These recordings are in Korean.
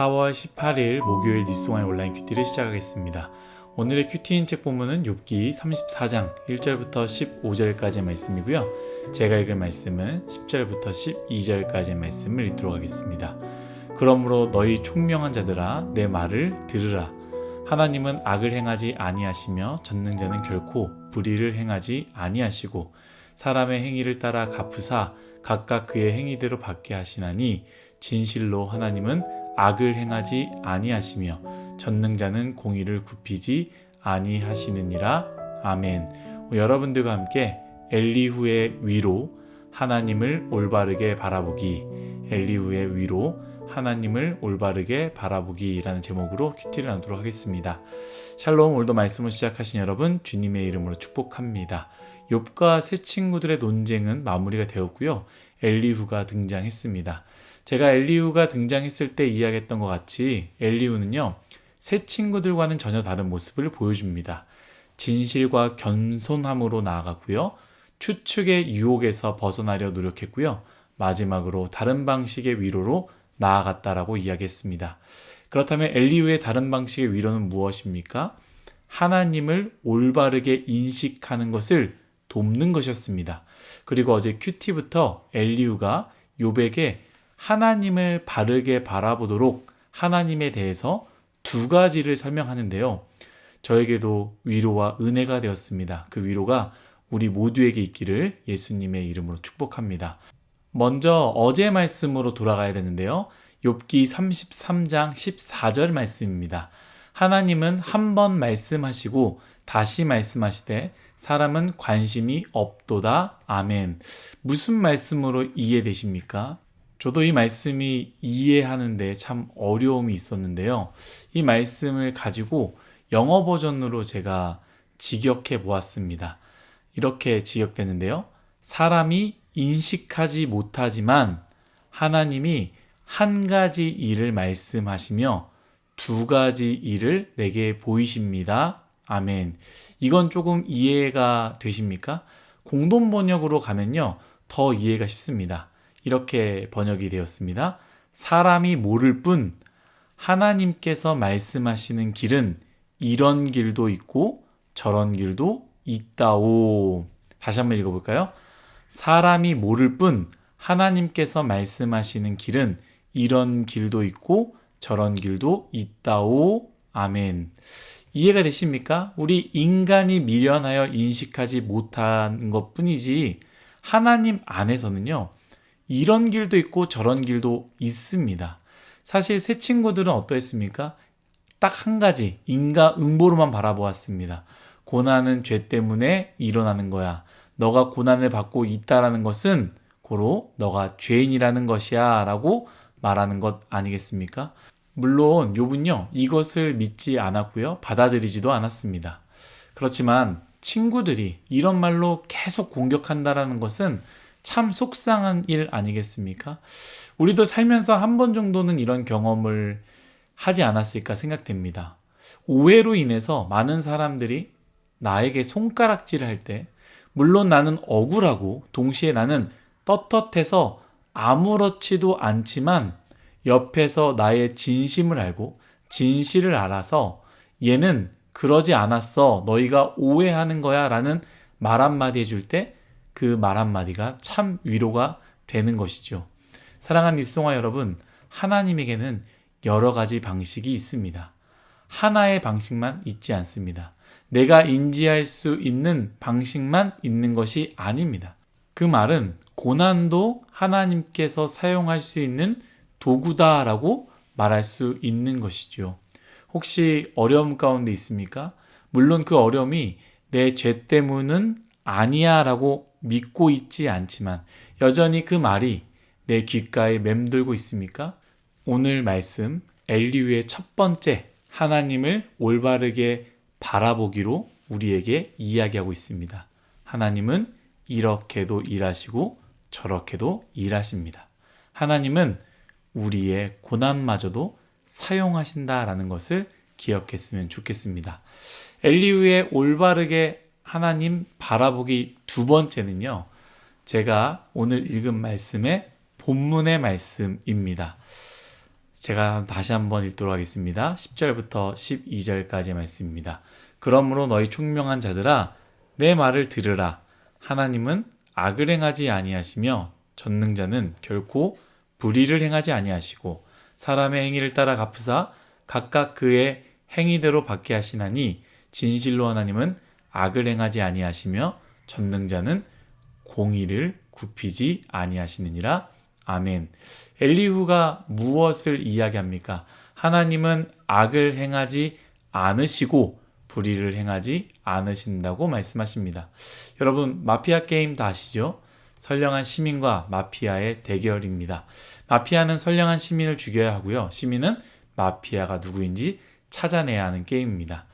4월 18일 목요일 뉴스공의 온라인 큐티를 시작하겠습니다. 오늘의 큐티인 책 본문은 욥기 34장 1절부터 15절까지의 말씀이고요. 제가 읽을 말씀은 10절부터 12절까지의 말씀을 읽도록 하겠습니다. 그러므로 너희 총명한 자들아 내 말을 들으라. 하나님은 악을 행하지 아니하시며 전능자는 결코 불의를 행하지 아니하시고 사람의 행위를 따라 갚으사 각각 그의 행위대로 받게 하시나니 진실로 하나님은 악을 행하지 아니하시며 전능자는 공의를 굽히지 아니하시느니라. 아멘. 여러분들과 함께 엘리후의 위로 하나님을 올바르게 바라보기, 엘리후의 위로 하나님을 올바르게 바라보기라는 제목으로 큐티를 나누도록 하겠습니다. 샬롬. 오늘도 말씀을 시작하신 여러분 주님의 이름으로 축복합니다. 욥과 세 친구들의 논쟁은 마무리가 되었고요. 엘리후가 등장했습니다. 제가 엘리후가 등장했을 때 이야기했던 것 같이 엘리후는요, 세 친구들과는 전혀 다른 모습을 보여줍니다. 진실과 겸손함으로 나아갔고요. 추측의 유혹에서 벗어나려 노력했고요. 마지막으로 다른 방식의 위로로 나아갔다라고 이야기했습니다. 그렇다면 엘리후의 다른 방식의 위로는 무엇입니까? 하나님을 올바르게 인식하는 것을 돕는 것이었습니다. 그리고 어제 큐티부터 엘리후가 욥에게 하나님을 바르게 바라보도록 하나님에 대해서 두 가지를 설명하는데요. 저에게도 위로와 은혜가 되었습니다. 그 위로가 우리 모두에게 있기를 예수님의 이름으로 축복합니다. 먼저 어제 말씀으로 돌아가야 되는데요. 욥기 33장 14절 말씀입니다. 하나님은 한 번 말씀하시고 다시 말씀하시되 사람은 관심이 없도다. 아멘. 무슨 말씀으로 이해되십니까? 저도 이 말씀이 이해하는데 참 어려움이 있었는데요. 이 말씀을 가지고 영어 버전으로 제가 직역해 보았습니다. 이렇게 직역되는데요. 사람이 인식하지 못하지만 하나님이 한 가지 일을 말씀하시며 두 가지 일을 내게 보이십니다. 아멘. 이건 조금 이해가 되십니까? 공동 번역으로 가면요, 더 이해가 쉽습니다. 이렇게 번역이 되었습니다. 사람이 모를 뿐 하나님께서 말씀하시는 길은 이런 길도 있고 저런 길도 있다오. 다시 한번 읽어볼까요? 사람이 모를 뿐 하나님께서 말씀하시는 길은 이런 길도 있고 저런 길도 있다오. 아멘. 이해가 되십니까? 우리 인간이 미련하여 인식하지 못한 것 뿐이지 하나님 안에서는요, 이런 길도 있고 저런 길도 있습니다. 사실 새 친구들은 어떠했습니까? 딱 한 가지 인과응보로만 바라보았습니다. 고난은 죄 때문에 일어나는 거야. 너가 고난을 받고 있다라는 것은 고로 너가 죄인이라는 것이야 라고 말하는 것 아니겠습니까? 물론 욥은요, 이것을 믿지 않았고요, 받아들이지도 않았습니다. 그렇지만 친구들이 이런 말로 계속 공격한다라는 것은 참 속상한 일 아니겠습니까? 우리도 살면서 한 번 정도는 이런 경험을 하지 않았을까 생각됩니다. 오해로 인해서 많은 사람들이 나에게 손가락질을 할 때, 물론 나는 억울하고 동시에 나는 떳떳해서 아무렇지도 않지만 옆에서 나의 진심을 알고 진실을 알아서 얘는 그러지 않았어, 너희가 오해하는 거야 라는 말 한마디 해줄 때 그 말 한마디가 참 위로가 되는 것이죠. 사랑하는 뉴스송아 여러분, 하나님에게는 여러 가지 방식이 있습니다. 하나의 방식만 있지 않습니다. 내가 인지할 수 있는 방식만 있는 것이 아닙니다. 그 말은 고난도 하나님께서 사용할 수 있는 도구다라고 말할 수 있는 것이죠. 혹시 어려움 가운데 있습니까? 물론 그 어려움이 내 죄 때문은 아니야 라고 믿고 있지 않지만 여전히 그 말이 내 귓가에 맴돌고 있습니까? 오늘 말씀 엘리후의 첫 번째 하나님을 올바르게 바라보기로 우리에게 이야기하고 있습니다. 하나님은 이렇게도 일하시고 저렇게도 일하십니다. 하나님은 우리의 고난마저도 사용하신다라는 것을 기억했으면 좋겠습니다. 엘리후의 올바르게 하나님 바라보기 두 번째는요, 제가 오늘 읽은 말씀의 본문의 말씀입니다. 제가 다시 한번 읽도록 하겠습니다. 10절부터 12절까지의 말씀입니다. 그러므로 너희 총명한 자들아 내 말을 들으라. 하나님은 악을 행하지 아니하시며 전능자는 결코 불의를 행하지 아니하시고 사람의 행위를 따라 갚으사 각각 그의 행위대로 받게 하시나니 진실로 하나님은 악을 행하지 아니하시며 전능자는 공의를 굽히지 아니하시느니라. 아멘. 엘리후가 무엇을 이야기합니까? 하나님은 악을 행하지 않으시고 불의를 행하지 않으신다고 말씀하십니다. 여러분, 마피아 게임 다 아시죠? 선량한 시민과 마피아의 대결입니다. 마피아는 선량한 시민을 죽여야 하고요. 시민은 마피아가 누구인지 찾아내야 하는 게임입니다.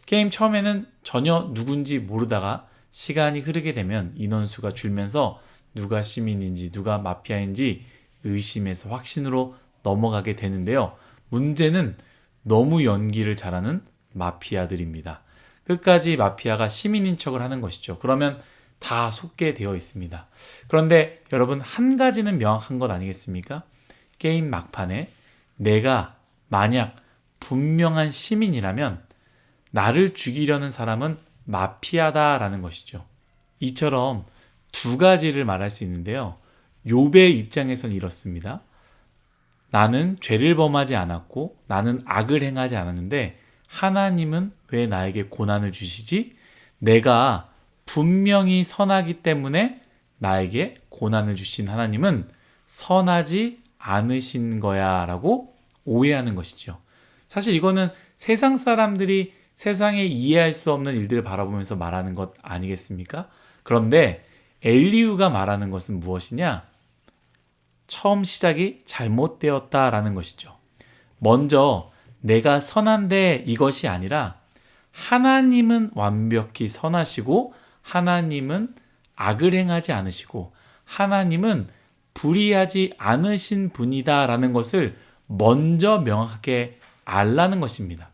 게임 처음에는 전혀 누군지 모르다가 시간이 흐르게 되면 인원수가 줄면서 누가 시민인지 누가 마피아인지 의심에서 확신으로 넘어가게 되는데요. 문제는 너무 연기를 잘하는 마피아들입니다. 끝까지 마피아가 시민인 척을 하는 것이죠. 그러면 다 속게 되어 있습니다. 그런데 여러분, 한 가지는 명확한 것 아니겠습니까? 게임 막판에 내가 만약 분명한 시민이라면 나를 죽이려는 사람은 마피아다라는 것이죠. 이처럼 두 가지를 말할 수 있는데요. 욥의 입장에선 이렇습니다. 나는 죄를 범하지 않았고 나는 악을 행하지 않았는데 하나님은 왜 나에게 고난을 주시지? 내가 분명히 선하기 때문에 나에게 고난을 주신 하나님은 선하지 않으신 거야 라고 오해하는 것이죠. 사실 이거는 세상 사람들이 세상에 이해할 수 없는 일들을 바라보면서 말하는 것 아니겠습니까? 그런데 엘리후가 말하는 것은 무엇이냐? 처음 시작이 잘못되었다라는 것이죠. 먼저 내가 선한데 이것이 아니라 하나님은 완벽히 선하시고 하나님은 악을 행하지 않으시고 하나님은 불의하지 않으신 분이다라는 것을 먼저 명확하게 알라는 것입니다.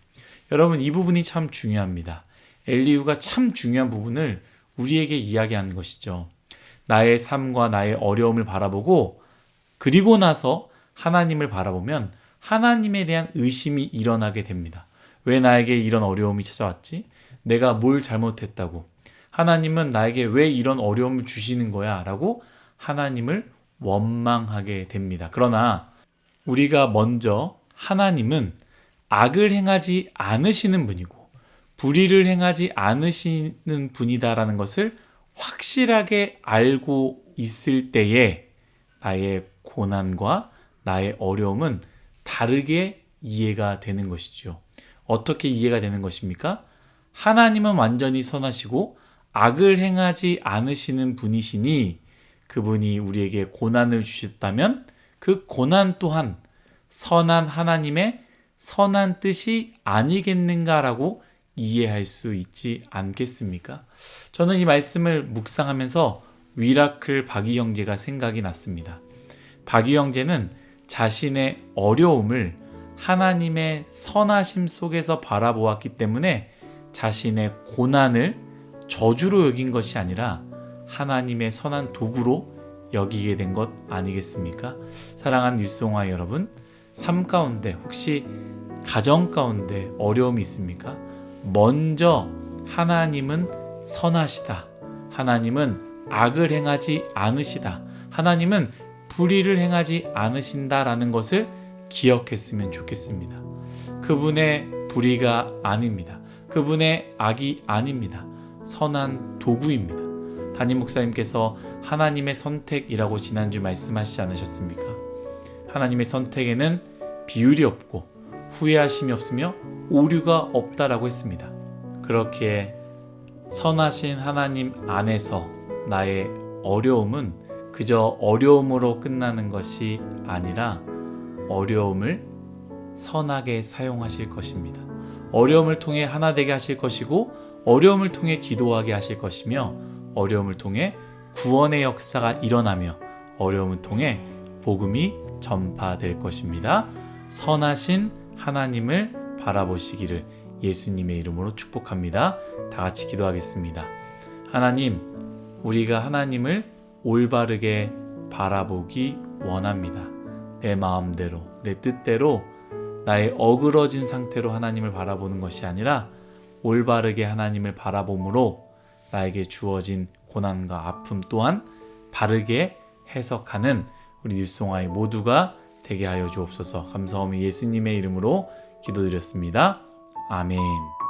여러분, 이 부분이 참 중요합니다. 엘리후가 참 중요한 부분을 우리에게 이야기하는 것이죠. 나의 삶과 나의 어려움을 바라보고 그리고 나서 하나님을 바라보면 하나님에 대한 의심이 일어나게 됩니다. 왜 나에게 이런 어려움이 찾아왔지? 내가 뭘 잘못했다고? 하나님은 나에게 왜 이런 어려움을 주시는 거야? 라고 하나님을 원망하게 됩니다. 그러나 우리가 먼저 하나님은 악을 행하지 않으시는 분이고 불의를 행하지 않으시는 분이다라는 것을 확실하게 알고 있을 때에 나의 고난과 나의 어려움은 다르게 이해가 되는 것이죠. 어떻게 이해가 되는 것입니까? 하나님은 완전히 선하시고 악을 행하지 않으시는 분이시니 그분이 우리에게 고난을 주셨다면 그 고난 또한 선한 하나님의 선한 뜻이 아니겠는가라고 이해할 수 있지 않겠습니까? 저는 이 말씀을 묵상하면서 위라클 바기 형제가 생각이 났습니다. 바기 형제는 자신의 어려움을 하나님의 선하심 속에서 바라보았기 때문에 자신의 고난을 저주로 여긴 것이 아니라 하나님의 선한 도구로 여기게 된 것 아니겠습니까? 사랑하는 뉴스공화 여러분, 삶 가운데 혹시 가정 가운데 어려움이 있습니까? 먼저 하나님은 선하시다. 하나님은 악을 행하지 않으시다. 하나님은 불의를 행하지 않으신다라는 것을 기억했으면 좋겠습니다. 그분의 불의가 아닙니다. 그분의 악이 아닙니다. 선한 도구입니다. 담임 목사님께서 하나님의 선택이라고 지난주 말씀하시지 않으셨습니까? 하나님의 선택에는 비율이 없고 후회하심이 없으며 오류가 없다라고 했습니다. 그렇게 선하신 하나님 안에서 나의 어려움은 그저 어려움으로 끝나는 것이 아니라 어려움을 선하게 사용하실 것입니다. 어려움을 통해 하나 되게 하실 것이고 어려움을 통해 기도하게 하실 것이며 어려움을 통해 구원의 역사가 일어나며 어려움을 통해 복음이 전파될 것입니다. 선하신 하나님을 바라보시기를 예수님의 이름으로 축복합니다. 다 같이 기도하겠습니다. 하나님, 우리가 하나님을 올바르게 바라보기 원합니다. 내 마음대로, 내 뜻대로 나의 어그러진 상태로 하나님을 바라보는 것이 아니라 올바르게 하나님을 바라봄으로 나에게 주어진 고난과 아픔 또한 바르게 해석하는 우리 뉴스송아이 모두가 되게 하여 주옵소서. 감사하며 예수님의 이름으로 기도드렸습니다. 아멘.